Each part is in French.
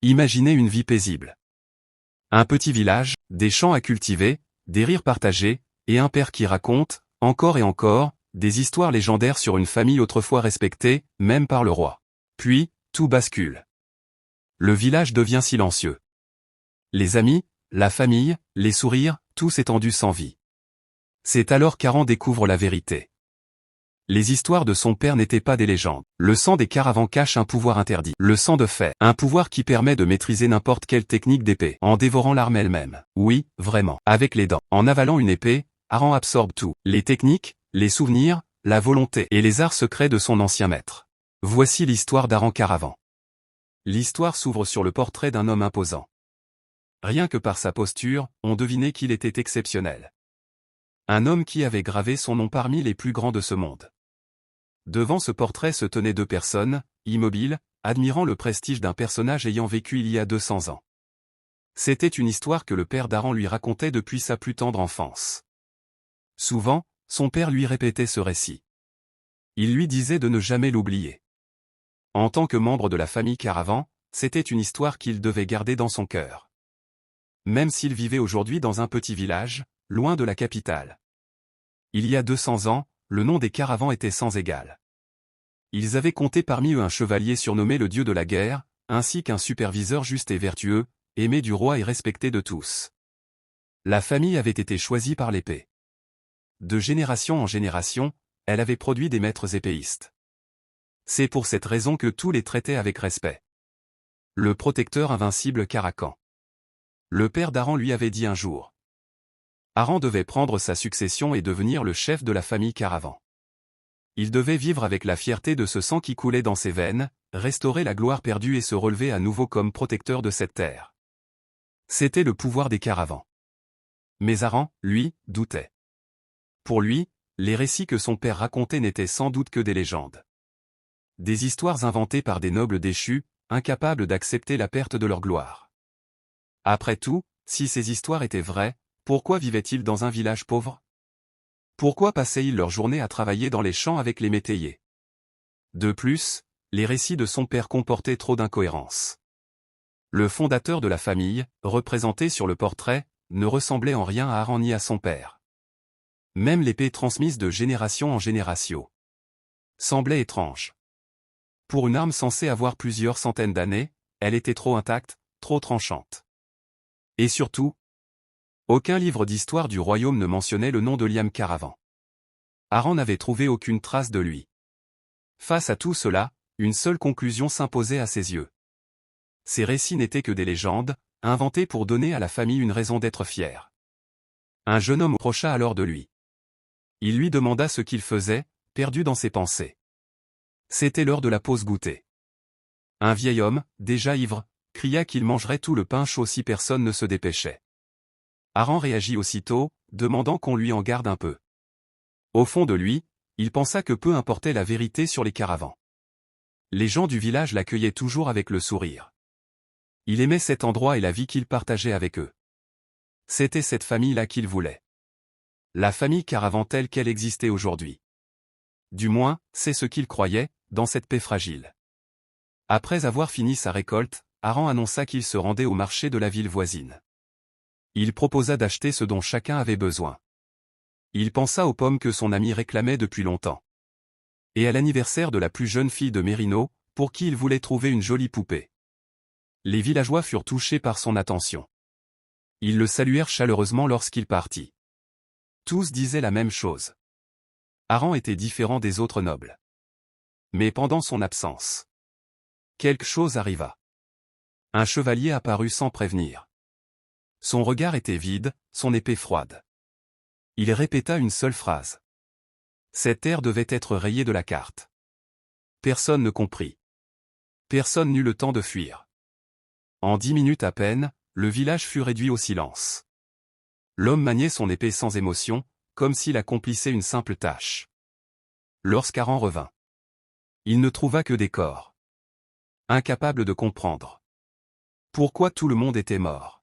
Imaginez une vie paisible. Un petit village, des champs à cultiver, des rires partagés, et un père qui raconte, encore et encore, des histoires légendaires sur une famille autrefois respectée, même par le roi. Puis, tout bascule. Le village devient silencieux. Les amis, la famille, les sourires, tout s'est tendu sans vie. C'est alors qu'Aran découvre la vérité. Les histoires de son père n'étaient pas des légendes. Le sang des Karavans cache un pouvoir interdit. Le sang de fer. Un pouvoir qui permet de maîtriser n'importe quelle technique d'épée. En dévorant l'arme elle-même. Oui, vraiment. Avec les dents. En avalant une épée, Aran absorbe tout. Les techniques, les souvenirs, la volonté et les arts secrets de son ancien maître. Voici l'histoire d'Aran Karavan. L'histoire s'ouvre sur le portrait d'un homme imposant. Rien que par sa posture, on devinait qu'il était exceptionnel. Un homme qui avait gravé son nom parmi les plus grands de ce monde. Devant ce portrait se tenaient deux personnes, immobiles, admirant le prestige d'un personnage ayant vécu il y a 200 ans. C'était une histoire que le père d'Aran lui racontait depuis sa plus tendre enfance. Souvent, son père lui répétait ce récit. Il lui disait de ne jamais l'oublier. En tant que membre de la famille Karavan, c'était une histoire qu'il devait garder dans son cœur. Même s'il vivait aujourd'hui dans un petit village, loin de la capitale. Il y a 200 ans, le nom des Karavans était sans égal. Ils avaient compté parmi eux un chevalier surnommé le dieu de la guerre, ainsi qu'un superviseur juste et vertueux, aimé du roi et respecté de tous. La famille avait été choisie par l'épée. De génération en génération, elle avait produit des maîtres épéistes. C'est pour cette raison que tous les traitaient avec respect. Le protecteur invincible Karakan. Le père d'Aran lui avait dit un jour. Aran devait prendre sa succession et devenir le chef de la famille Karavan. Il devait vivre avec la fierté de ce sang qui coulait dans ses veines, restaurer la gloire perdue et se relever à nouveau comme protecteur de cette terre. C'était le pouvoir des Karavans. Mais Aran, lui, doutait. Pour lui, les récits que son père racontait n'étaient sans doute que des légendes. Des histoires inventées par des nobles déchus, incapables d'accepter la perte de leur gloire. Après tout, si ces histoires étaient vraies, pourquoi vivaient-ils dans un village pauvre? Pourquoi passaient-ils leur journée à travailler dans les champs avec les métayers? De plus, les récits de son père comportaient trop d'incohérences. Le fondateur de la famille, représenté sur le portrait, ne ressemblait en rien à Aran ni à son père. Même l'épée transmise de génération en génération semblait étrange. Pour une arme censée avoir plusieurs centaines d'années, elle était trop intacte, trop tranchante. Et surtout, aucun livre d'histoire du royaume ne mentionnait le nom de Liam Karavan. Aran n'avait trouvé aucune trace de lui. Face à tout cela, une seule conclusion s'imposait à ses yeux. Ces récits n'étaient que des légendes, inventées pour donner à la famille une raison d'être fière. Un jeune homme approcha alors de lui. Il lui demanda ce qu'il faisait, perdu dans ses pensées. C'était l'heure de la pause goûter. Un vieil homme, déjà ivre, cria qu'il mangerait tout le pain chaud si personne ne se dépêchait. Aran réagit aussitôt, demandant qu'on lui en garde un peu. Au fond de lui, il pensa que peu importait la vérité sur les Karavans. Les gens du village l'accueillaient toujours avec le sourire. Il aimait cet endroit et la vie qu'il partageait avec eux. C'était cette famille-là qu'il voulait. La famille Karavan telle qu'elle existait aujourd'hui. Du moins, c'est ce qu'il croyait, dans cette paix fragile. Après avoir fini sa récolte, Aran annonça qu'il se rendait au marché de la ville voisine. Il proposa d'acheter ce dont chacun avait besoin. Il pensa aux pommes que son ami réclamait depuis longtemps. Et à l'anniversaire de la plus jeune fille de Mérino, pour qui il voulait trouver une jolie poupée. Les villageois furent touchés par son attention. Ils le saluèrent chaleureusement lorsqu'il partit. Tous disaient la même chose. Aran était différent des autres nobles. Mais pendant son absence, quelque chose arriva. Un chevalier apparut sans prévenir. Son regard était vide, son épée froide. Il répéta une seule phrase. Cette terre devait être rayée de la carte. Personne ne comprit. Personne n'eut le temps de fuir. En 10 minutes à peine, le village fut réduit au silence. L'homme maniait son épée sans émotion, comme s'il accomplissait une simple tâche. Lorsqu'Aran revint, il ne trouva que des corps. Incapable de comprendre pourquoi tout le monde était mort.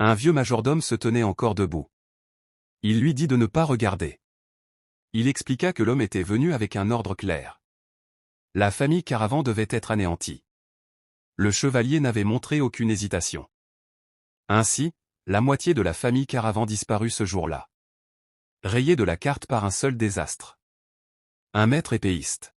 Un vieux majordome se tenait encore debout. Il lui dit de ne pas regarder. Il expliqua que l'homme était venu avec un ordre clair. La famille Karavan devait être anéantie. le chevalier n'avait montré aucune hésitation. Ainsi, la moitié de la famille Caravan disparut ce jour-là. Rayée de la carte par un seul désastre. Un maître épéiste.